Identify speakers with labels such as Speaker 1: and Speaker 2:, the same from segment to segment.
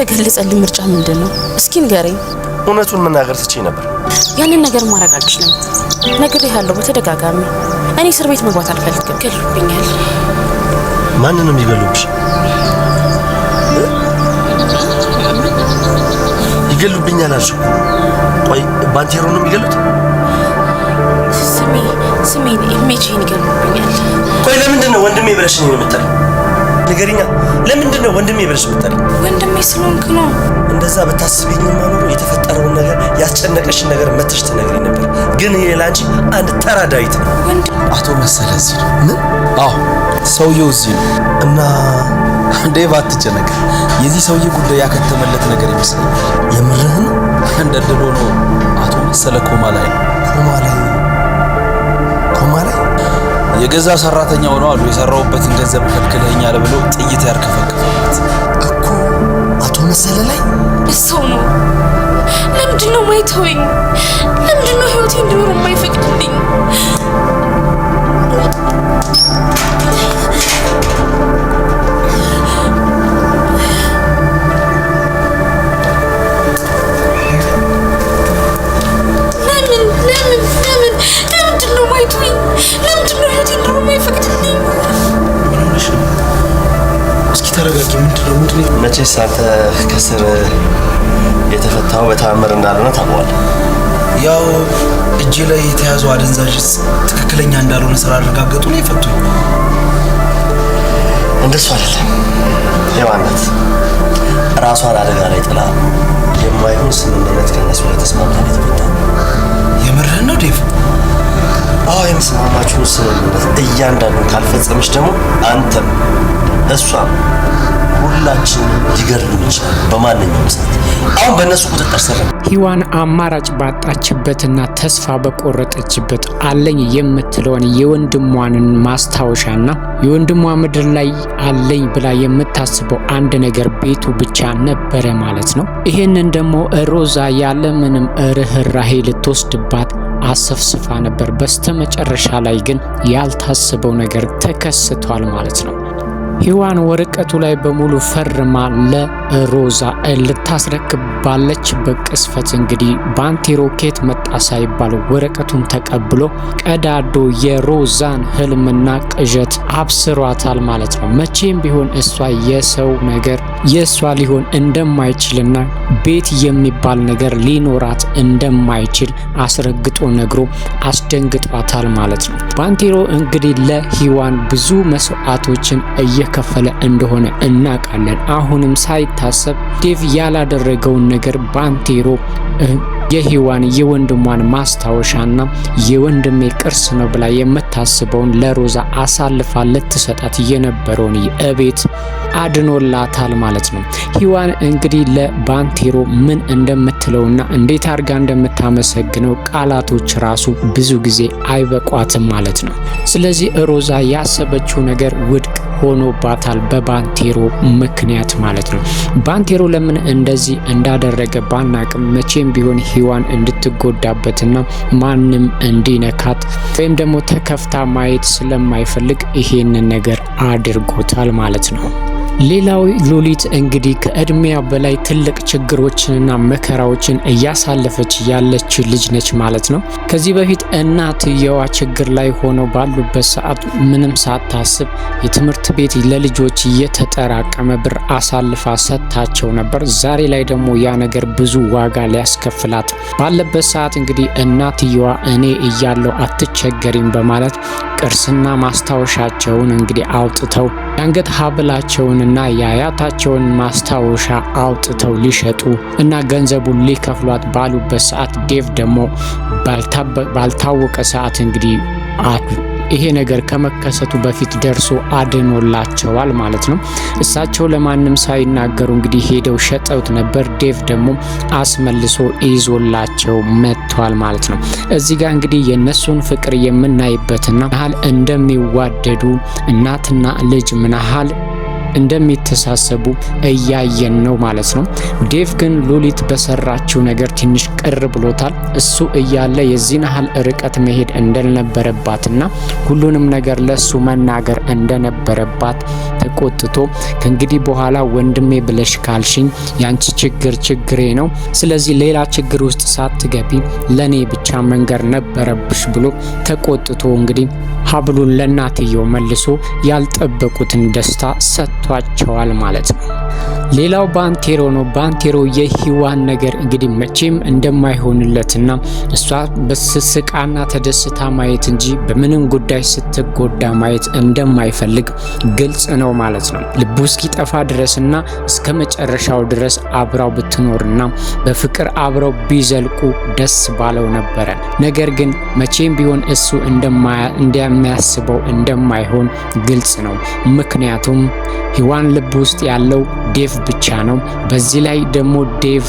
Speaker 1: ተገለጸልኝ ምርጫ ምንድነው? እስኪ ንገረኝ።
Speaker 2: እውነቱን መናገር ትችይ ነበር።
Speaker 1: ያንን ነገር ማድረግ አልችልም። ነግሬሃለሁ በተደጋጋሚ። እኔ እስር ቤት መግባት አልፈልግም። ገሉብኛል።
Speaker 2: ማንንም ይገሉብሽ? ይገሉብኛል አልሽ? ቆይ ባንቴሮ ነው የሚገሉት? ስሜን ኢሜጂን ይገሉብኛል። ቆይ ለምንድን ነው ወንድሜ ብለሽ ነው የምትጠሪው? ንገሪኛ፣ ለምንድን ነው ወንድሜ ብለሽ የምትጠሪው?
Speaker 1: ወንድሜ ስለሆንክ ነው።
Speaker 2: እንደዛ ብታስቢኝ ማኖሩ የተፈጠረውን ነገር ያስጨነቀሽን ነገር መተሽ ትነግሪኝ ነበር። ግን ይሄ ላንቺ አንድ ተራ ዳዊት ነው።
Speaker 3: አቶ መሰለ እዚህ ነው? ምን? አዎ ሰውየው እዚህ ነው። እና ዴቭ አትጨነቅ፣ የዚህ ሰውዬ ጉዳይ ያከተመለት ነገር ይመስላል።
Speaker 2: የምርህን?
Speaker 3: እንደድሎ ነው። አቶ መሰለ ኮማ ላይ የገዛ ሰራተኛው ነው አሉ። የሰራውበትን ገንዘብ ከልክለኛል ብሎ ጥይት ያርከፈከፈበት
Speaker 2: እኮ አቶ መሰለ ላይ
Speaker 1: እሰው ነው። ለምንድን ነው ማይተወኝ? ለምንድን ነው ህይወቴ እንዲኖር የማይፈቅድልኝ?
Speaker 2: ተረጋጊ። ምንድነው? መቼስ አንተ ከስር የተፈታው በተአምር እንዳልሆነ ታውቀዋለህ።
Speaker 3: ያው እጄ ላይ የተያዘው አደንዛዥ ትክክለኛ እንዳልሆነ ስላረጋገጡ ነው የፈቱኝ።
Speaker 2: እንደሱ አይደለም። ሔዋናት ራሷን አደጋ ላይ ጥላ የማይሆን ስምምነት ከነሱ ጋር ተስማምታ ነው የተፈታው።
Speaker 3: የምርህን ነው ዴቭ?
Speaker 2: አዎ፣ የምስማማችሁን ስምምነት እያንዳንዱን ካልፈጸመች ደግሞ አንተም እሷም ሁላችንም ሊገድሉን ይችላል በማንኛውም ሰዓት። አሁን በእነሱ ቁጥጥር ስር ነው።
Speaker 4: ሔዋን አማራጭ ባጣችበትና ተስፋ በቆረጠችበት አለኝ የምትለውን የወንድሟን ማስታወሻና የወንድሟ ምድር ላይ አለኝ ብላ የምታስበው አንድ ነገር ቤቱ ብቻ ነበረ ማለት ነው። ይሄንን ደግሞ ሮዛ ያለምንም ርህራሄ ልትወስድባት አሰፍስፋ ነበር። በስተመጨረሻ ላይ ግን ያልታሰበው ነገር ተከስቷል ማለት ነው። ሔዋን ወረቀቱ ላይ በሙሉ ፈርማ ለሮዛ ልታስረክብ ባለችበት ቅስፈት እንግዲህ ባንቴሮ ኬት መጣ ሳይባል ወረቀቱን ተቀብሎ ቀዳዶ የሮዛን ህልምና ቅዠት አብስሯታል ማለት ነው። መቼም ቢሆን እሷ የሰው ነገር የእሷ ሊሆን እንደማይችልና ቤት የሚባል ነገር ሊኖራት እንደማይችል አስረግጦ ነግሮ አስደንግጧታል ማለት ነው። ባንቴሮ እንግዲህ ለሔዋን ብዙ መስዋዕቶችን እየከፈለ እንደሆነ እናውቃለን። አሁንም ሳይታሰብ ዴቭ ያላደረገውን ነገር ባንቴሮ የሔዋን የወንድሟን ማስታወሻና የወንድሜ ቅርስ ነው ብላ የምታስበውን ለሮዛ አሳልፋ ልትሰጣት የነበረውን የቤት አድኖላታል ማለት ነው። ሔዋን እንግዲህ ለባንቴሮ ምን እንደምትለውና እንዴት አድርጋ እንደምታመሰግነው ቃላቶች ራሱ ብዙ ጊዜ አይበቋትም ማለት ነው። ስለዚህ ሮዛ ያሰበችው ነገር ውድቅ ሆኖባታል በባንቴሮ ምክንያት ማለት ነው። ባንቴሮ ለምን እንደዚህ እንዳደረገ ባናቅም መቼም ቢሆን ሔዋን እንድትጎዳበትና ማንም እንዲነካት ወይም ደግሞ ተከፍታ ማየት ስለማይፈልግ ይሄንን ነገር አድርጎታል ማለት ነው። ሌላው ሉሊት እንግዲህ ከእድሜያ በላይ ትልቅ ችግሮችንና መከራዎችን እያሳለፈች ያለች ልጅ ነች ማለት ነው። ከዚህ በፊት እናትየዋ ችግር ላይ ሆነው ባሉበት ሰዓት ምንም ሳታስብ የትምህርት ቤት ለልጆች የተጠራቀመ ብር አሳልፋ ሰጥታቸው ነበር። ዛሬ ላይ ደግሞ ያ ነገር ብዙ ዋጋ ሊያስከፍላት ባለበት ሰዓት እንግዲህ እናትየዋ እኔ እያለው አትቸገሪም በማለት ቅርስና ማስታወሻቸውን እንግዲህ አውጥተው የአንገት ሀብላቸውንና የአያታቸውን ማስታወሻ አውጥተው ሊሸጡ እና ገንዘቡን ሊከፍሏት ባሉበት ሰዓት ዴቭ ደግሞ ባልታወቀ ሰዓት እንግዲህ ይሄ ነገር ከመከሰቱ በፊት ደርሶ አድኖላቸዋል ማለት ነው። እሳቸው ለማንም ሳይናገሩ እንግዲህ ሄደው ሸጠውት ነበር። ዴቭ ደግሞ አስመልሶ ይዞላቸው መጥቷል ማለት ነው። እዚህ ጋር እንግዲህ የነሱን ፍቅር የምናይበትና ምን ያህል እንደሚዋደዱ እናትና ልጅ ምን ያህል እንደሚተሳሰቡ እያየን ነው ማለት ነው። ዴቭ ግን ሉሊት በሰራችው ነገር ትንሽ ቅር ብሎታል። እሱ እያለ የዚህን ያህል ርቀት መሄድ እንደነበረባትና ሁሉንም ነገር ለሱ መናገር እንደነበረባት ተቆጥቶ ከእንግዲህ በኋላ ወንድሜ ብለሽ ካልሽኝ ያንቺ ችግር ችግሬ ነው፣ ስለዚህ ሌላ ችግር ውስጥ ሳትገቢ ለኔ ብቻ መንገር ነበረብሽ ብሎ ተቆጥቶ እንግዲህ ሀብሉን ለእናትየው መልሶ ያልጠበቁትን ደስታ ሰጥቷቸዋል ማለት ነው። ሌላው ባንቴሮ ነው። ባንቴሮ የሂዋን ነገር እንግዲህ መቼም እንደማይሆንለትና እሷ በስስቃና ተደስታ ማየት እንጂ በምንም ጉዳይ ስትጎዳ ማየት እንደማይፈልግ ግልጽ ነው ማለት ነው። ልቡ እስኪጠፋ ድረስና እስከ መጨረሻው ድረስ አብራው ብትኖርና በፍቅር አብረው ቢዘልቁ ደስ ባለው ነበረ። ነገር ግን መቼም ቢሆን እሱ እንደሚያስበው እንደማይሆን ግልጽ ነው። ምክንያቱም ሂዋን ልብ ውስጥ ያለው ዴቭ ብቻ ነው። በዚህ ላይ ደግሞ ዴቭ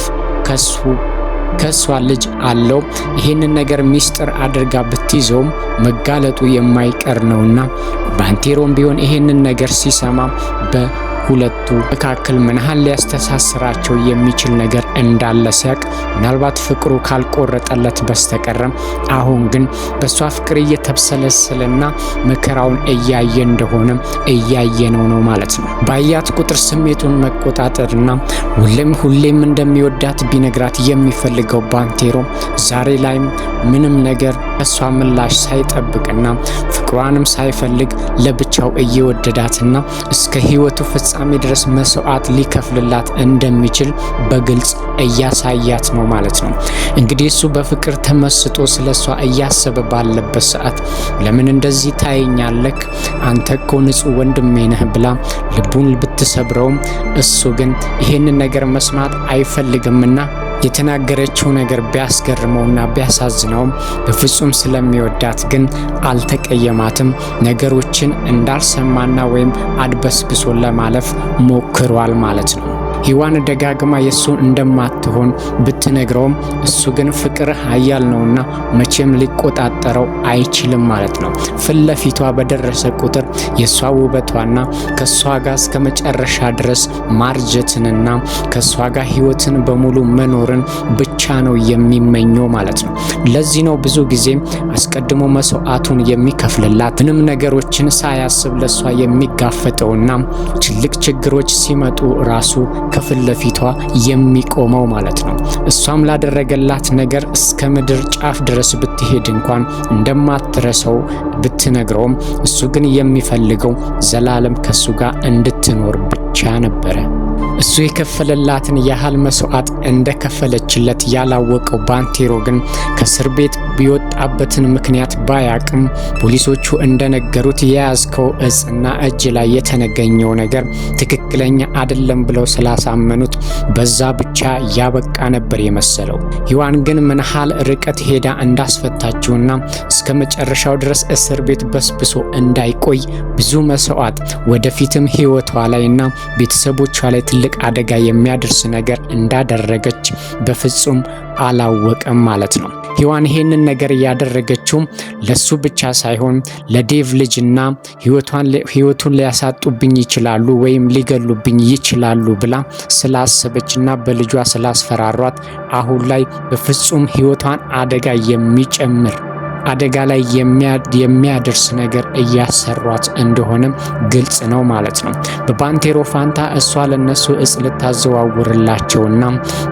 Speaker 4: ከሷ ልጅ አለው። ይሄንን ነገር ሚስጥር አድርጋ ብትይዘውም መጋለጡ የማይቀር ነውና ባንቴሮም ቢሆን ይሄንን ነገር ሲሰማ በሁለቱ መካከል ምን ያህል ሊያስተሳስራቸው የሚችል ነገር እንዳለ ሲያቅ ምናልባት ፍቅሩ ካልቆረጠለት በስተቀር አሁን ግን በሷ ፍቅር እየተብሰለሰለና መከራውን እያየ እንደሆነ እያየነው ነው ማለት ነው። ባያት ቁጥር ስሜቱን መቆጣጠርና ሁሌም እንደሚወዳት ቢነግራት የሚፈልገው ባንቴሮ ዛሬ ላይም ምንም ነገር ከሷ ምላሽ ሳይጠብቅና ፍቅሯንም ሳይፈልግ ለብቻው እየወደዳትና እስከ ህይወቱ ፍጻሜ ድረስ መስዋዕት ሊከፍልላት እንደሚችል በግልጽ እያሳያት ነው ማለት ነው። እንግዲህ እሱ በፍቅር ተመስጦ ስለሷ እያሰበ ባለበት ሰዓት ለምን እንደዚህ ታየኛለህ? አንተ እኮ ንጹህ ወንድሜ ነህ ብላ ልቡን ብትሰብረውም እሱ ግን ይሄንን ነገር መስማት አይፈልግምና የተናገረችው ነገር ቢያስገርመውና ቢያሳዝነውም በፍጹም ስለሚወዳት ግን አልተቀየማትም። ነገሮችን እንዳልሰማና ወይም አድበስብሶ ለማለፍ ሞክሯል ማለት ነው። ሂዋን ደጋግማ የሱን እንደማትሆን ብትነግረውም እሱ ግን ፍቅር ኃያል ነውና መቼም ሊቆጣጠረው አይችልም ማለት ነው። ፍለፊቷ በደረሰ ቁጥር የሷ ውበቷና ከሷ ጋር እስከ መጨረሻ ድረስ ማርጀትንና ከሷ ጋር ህይወትን በሙሉ መኖርን ብቻ ነው የሚመኘው ማለት ነው። ለዚህ ነው ብዙ ጊዜ አስቀድሞ መስዋዕቱን የሚከፍልላት ምንም ነገሮችን ሳያስብ ለሷ የሚጋፈጠውና ትልቅ ችግሮች ሲመጡ ራሱ ከፊት ለፊቷ የሚቆመው ማለት ነው። እሷም ላደረገላት ነገር እስከ ምድር ጫፍ ድረስ ብትሄድ እንኳን እንደማትረሳው ብትነግረውም እሱ ግን የሚፈልገው ዘላለም ከሱ ጋር እንድትኖር ብቻ ነበረ። እሱ የከፈለላትን ያህል መስዋዕት እንደከፈለችለት ያላወቀው ባንቴሮ ግን ከእስር ቤት ቢወጣበትን ምክንያት ባያቅም ፖሊሶቹ እንደነገሩት የያዝከው እጽና እጅ ላይ የተገኘው ነገር ትክክለኛ አይደለም ብለው ስላሳመኑት በዛ ብቻ ያበቃ ነበር የመሰለው። ሂዋን ግን ምን ያህል ርቀት ሄዳ እንዳስፈታችውና እስከ መጨረሻው ድረስ እስር ቤት በስብሶ እንዳይቆይ ብዙ መስዋዕት ወደፊትም ህይወቷ ላይና ቤተሰቦቿ ላይ ትልቅ አደጋ የሚያደርስ ነገር እንዳደረገች በፍጹም አላወቀም ማለት ነው። ሂዋን ይሄንን ነገር ያደረገችው ለሱ ብቻ ሳይሆን ለዴቭ ልጅና ህይወቱን ሊያሳጡብኝ ይችላሉ ወይም ሊገሉብኝ ይችላሉ ብላ ስላሰበችና በልጇ ስላስፈራሯት አሁን ላይ በፍጹም ህይወቷን አደጋ ላይ የሚያደርስ ነገር እያሰሯት እንደሆነ ግልጽ ነው ማለት ነው። በባንቴሮ ፋንታ እሷ ለነሱ እጽ ልታዘዋውርላቸውና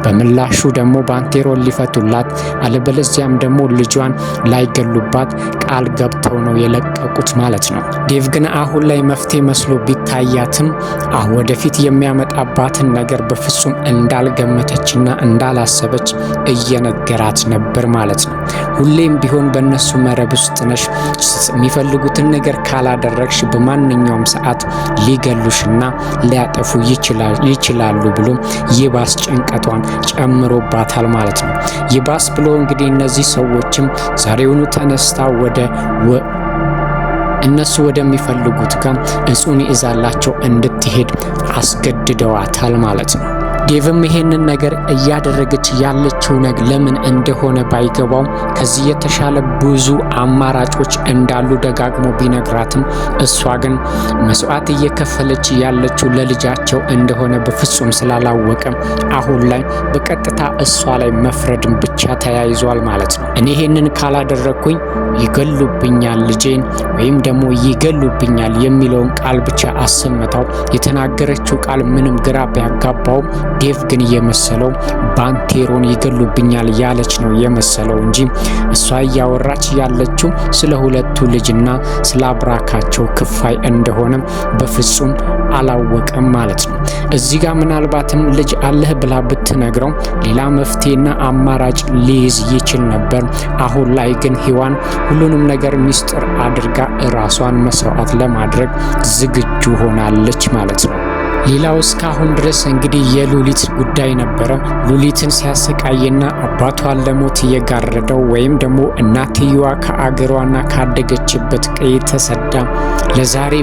Speaker 4: በምላሹ ደግሞ ባንቴሮን ሊፈቱላት አለበለዚያም ደግሞ ልጇን ላይገሉባት ቃል ገብተው ነው የለቀቁት ማለት ነው። ዴቭ ግን አሁን ላይ መፍትሄ መስሎ ቢታያትም ወደፊት የሚያመጣባትን ነገር በፍጹም እንዳልገመተችና እንዳላሰበች እየነገራት ነበር ማለት ነው። ሁሌም ቢሆን በእነሱ መረብ ውስጥ ነሽ፣ የሚፈልጉትን ነገር ካላደረግሽ በማንኛውም ሰዓት ሊገሉሽና ሊያጠፉ ይችላሉ ብሎ ይባስ ጭንቀቷን ጨምሮባታል ማለት ነው። ይባስ ብሎ እንግዲህ እነዚህ ሰዎችም ዛሬውኑ ተነስታ እነሱ ወደሚፈልጉት ጋር እጹን ይዛላቸው እንድትሄድ አስገድደዋታል ማለት ነው። ዴቭም ይሄንን ነገር እያደረገች ያለችው ነገር ለምን እንደሆነ ባይገባው ከዚህ የተሻለ ብዙ አማራጮች እንዳሉ ደጋግሞ ቢነግራትም እሷ ግን መስዋዕት እየከፈለች ያለችው ለልጃቸው እንደሆነ በፍጹም ስላላወቀ አሁን ላይ በቀጥታ እሷ ላይ መፍረድን ብቻ ተያይዟል ማለት ነው። እኔ ይሄንን ካላደረኩኝ ይገሉብኛል ልጄን ወይም ደግሞ ይገሉብኛል የሚለውን ቃል ብቻ አሰምታው የተናገረችው ቃል ምንም ግራ ቢያጋባው ዴቭ ግን የመሰለው ባንቴሮን ይገሉብኛል ያለች ነው የመሰለው እንጂ እሷ እያወራች ያለችው ስለ ሁለቱ ልጅና ስለ አብራካቸው ክፋይ እንደሆነ በፍጹም አላወቀም ማለት ነው። እዚህ ጋር ምናልባትም ልጅ አለህ ብላ ብትነግረው ሌላ መፍትሄና አማራጭ ሊይዝ ይችል ነበር። አሁን ላይ ግን ሔዋን ሁሉንም ነገር ሚስጥር አድርጋ ራሷን መስዋዕት ለማድረግ ዝግጁ ሆናለች ማለት ነው። ሌላው እስካሁን ድረስ እንግዲህ የሉሊት ጉዳይ ነበረ። ሉሊትን ሲያሰቃይና አባቷን ለሞት እየጋረደው ወይም ደግሞ እናትየዋ ከአገሯና ካደገችበት ቀይ ተሰዳ ለዛሬ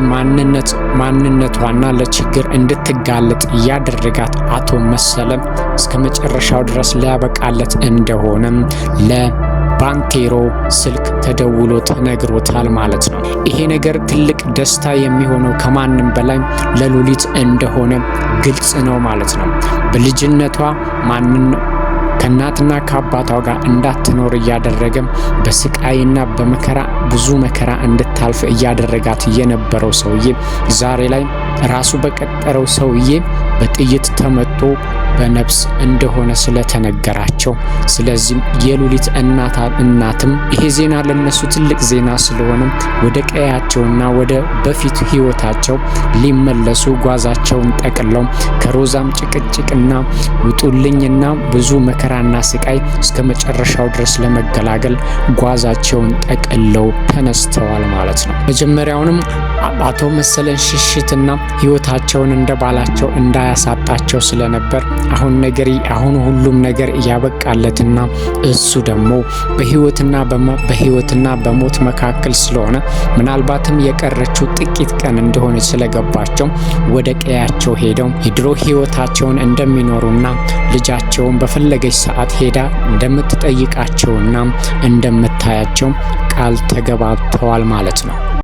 Speaker 4: ማንነቷና ለችግር እንድትጋለጥ እያደረጋት አቶ መሰለ እስከ መጨረሻው ድረስ ሊያበቃለት እንደሆነም ባንቴሮ ስልክ ተደውሎ ተነግሮታል ማለት ነው። ይሄ ነገር ትልቅ ደስታ የሚሆነው ከማንም በላይ ለሉሊት እንደሆነ ግልጽ ነው ማለት ነው። በልጅነቷ ከእናትና ከአባቷ ጋር እንዳትኖር እያደረገ በስቃይና በመከራ ብዙ መከራ እንድታልፍ እያደረጋት የነበረው ሰውዬ ዛሬ ላይ ራሱ በቀጠረው ሰውዬ በጥይት ተመቶ በነፍስ እንደሆነ ስለተነገራቸው፣ ስለዚህ የሉሊት እናትም ይሄ ዜና ለነሱ ትልቅ ዜና ስለሆነ ወደ ቀያቸውና ወደ በፊት ህይወታቸው ሊመለሱ ጓዛቸውን ጠቅለው ከሮዛም ጭቅጭቅና ውጡልኝና ብዙ መከራና ስቃይ እስከ መጨረሻው ድረስ ለመገላገል ጓዛቸውን ጠቅለው ተነስተዋል ማለት ነው። መጀመሪያውንም አቶ መሰለን ሽሽትና ህይወታቸውን እንደባላቸው እንዳያሳጣቸው ስለነበር አሁን ሁሉም ነገር ያበቃለትና እሱ ደግሞ በህይወትና በሞት መካከል ስለሆነ ምናልባትም የቀረችው ጥቂት ቀን እንደሆነ ስለገባቸው ወደ ቀያቸው ሄደው የድሮ ህይወታቸውን እንደሚኖሩና ልጃቸውን በፈለገች ሰዓት ሄዳ እንደምትጠይቃቸውና እንደምታያቸው ቃል ተገባብተዋል ማለት ነው።